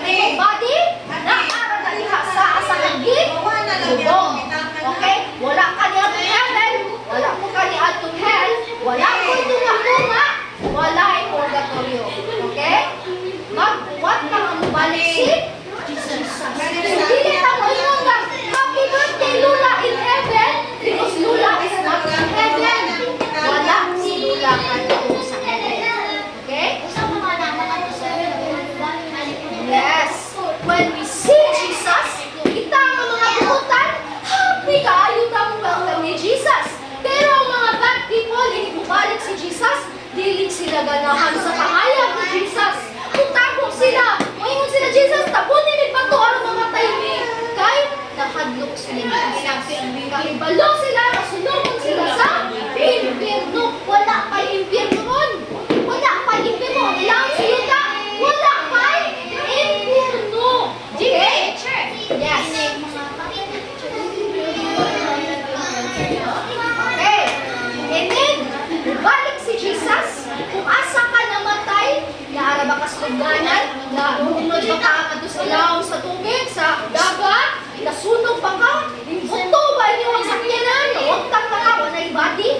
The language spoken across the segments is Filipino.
imong body na para na diha sa asahagin lubong. Okay? Wala ka niya to heaven, wala mo ka niya to hell, wala mo tunga-tunga, wala ay purgatorio. Okay? Magbuwat ka nga mabalik si Jesus. Hindi ka mo yung happy birthday Lula in heaven because Lula is not in heaven. Wala si Lula kanto sa heaven. Okay? Yes. When we see Jesus, kita ang mga buhutan, happy kaayo ka mo welcome ni Jesus. Pero ang mga bad people, hindi bumalik si Jesus, dilig sila ganahan sa kahayag ni Jesus. Kung takong sila, mahingon sila Jesus, tapunin ni Bato ang mga taimi. Kay, nakadlok sila ni Jesus. Kahibalo sila, nasunod sila sa impyerno. Wala kay impyerno nun. Wala kay impyerno. Ilang sila, wala kay impyerno. Okay? Yes. Okay. And then, balik si Jesus. Kung asa ka namatay, naara ba ka sa tugnanan, naunod ba ka ato sa ilaw sa tubig, sa dagat, nasunog ba ka, buto ba inyo ang sakyanan, huwag kang mga wanay body,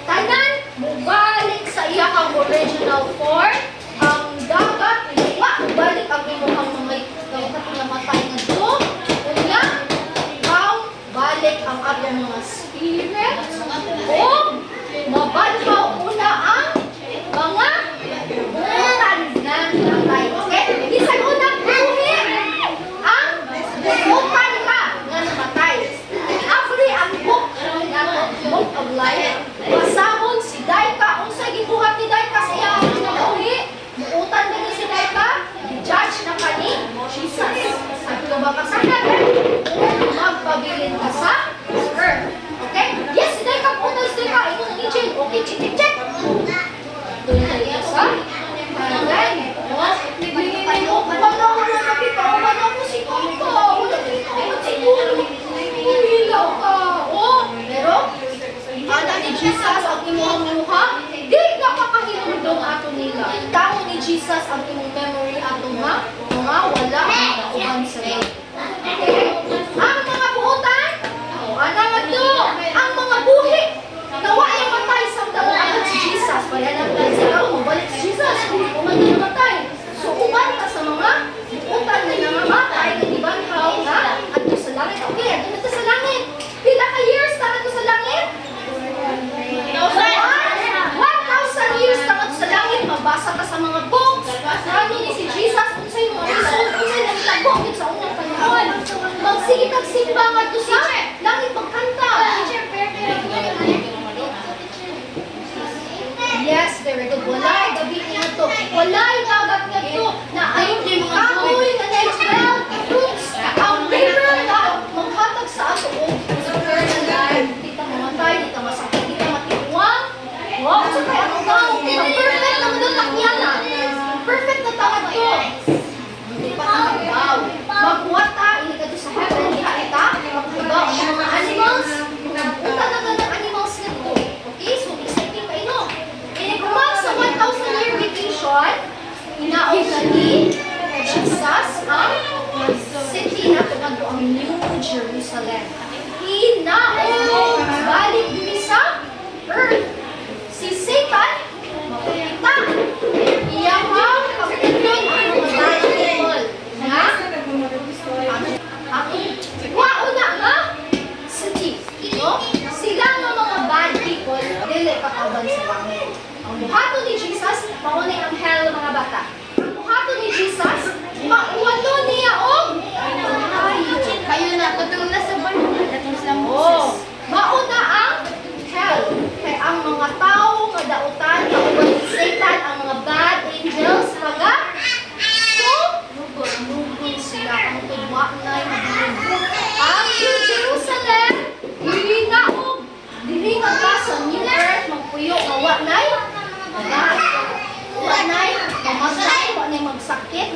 tanan, mubalik sa iya kang original form, ang dagat, mubalik ang imuhang namatay na ito, una, balik ang atong mga spirit, o mabanhaw una ang mga buhutan ng namatay. Okay? Isang unang buhi ang buhutan ka na namatay. After ang book na book of life, basahon si Daika. Kung sa gibuhat ni Daika sa iya ang buhi, buhutan din si Daika, i-judge na ka ni Jesus. At ito ba ka sa heaven? Magpabilin ka sa earth. Okay? Yes, si Daika, pumunta si Daika. Ito nang i-check. Okay, check. Doon tayo sa heaven. Hindi mo kapalaw na nakita ko ba na si Kiko? Wala siguro. Umilaw ka. Pero, anak ni Jesus ang imuhang luha, di ka kakahilundong ato nila. Tao ni Jesus ang imong memory ato nga, mga wala ang nauban sa iyo. Okay? Ang mga buhutan, anak nga to, ang mga buhi, nawa yung matay sa dapat si Jesus. Kaya naman sila, mabalik si Jesus, hindi ko man namatay. So, uman ka sa mga buhutan na nangamatay, na dibanhaw na, ato sa langit. Okay, ato na sa langit. Pila ka years na ato sa langit? 1,000 years na ato sa langit. Mabasa ka sa mga books. Ano ni si Jesus, kung sa'yo mga result, kung sa'yo nagtagok sa unang panahon. Magsigit ang simba nga to sa langit magkanta. Yes, very good. Walay, gabi nga to. Walay, dagat nga to. Na ay kahoy na next well, fruits, ang river na maghatag sa ato. Di ta mamatay, di ta masakit, di ta matiwang. Wow, sa kaya ang tao, perfect na madatak niya na. Perfect na tawag to. Hindi pa ka magaw. Magbuhat ta, hindi ka to sa heaven, di ka ita, magbugaw ang mga animals. Nagpunta na ng animals na to. Okay, so exciting kayo, no? Kumang sa 1,000-year vacation, inaog na ni Jesus ang city na tungkol ang New Jerusalem. Inaog balik din sa earth. Si Satan, makikita, iyang pagpindon ang mga bad people. Na? Wao na nga city. No? Sila nga mga bad people, dili kakaban sa langit. Ang buhato ni Jesus, maunay ang hell mga bata. Ang buhato ni Jesus, mauwalo niya kayo na, katulong na sa banyo. Mauna ang hell. Kaya ang mga tao, nga dautan, kauban ni Satan, ang mga bad angels, nugol sila ang tudwa na ang New Jerusalem, hilinaog. Dilingan ka sa New Earth, magpuyo, mawa nay, mamatay, magsakit.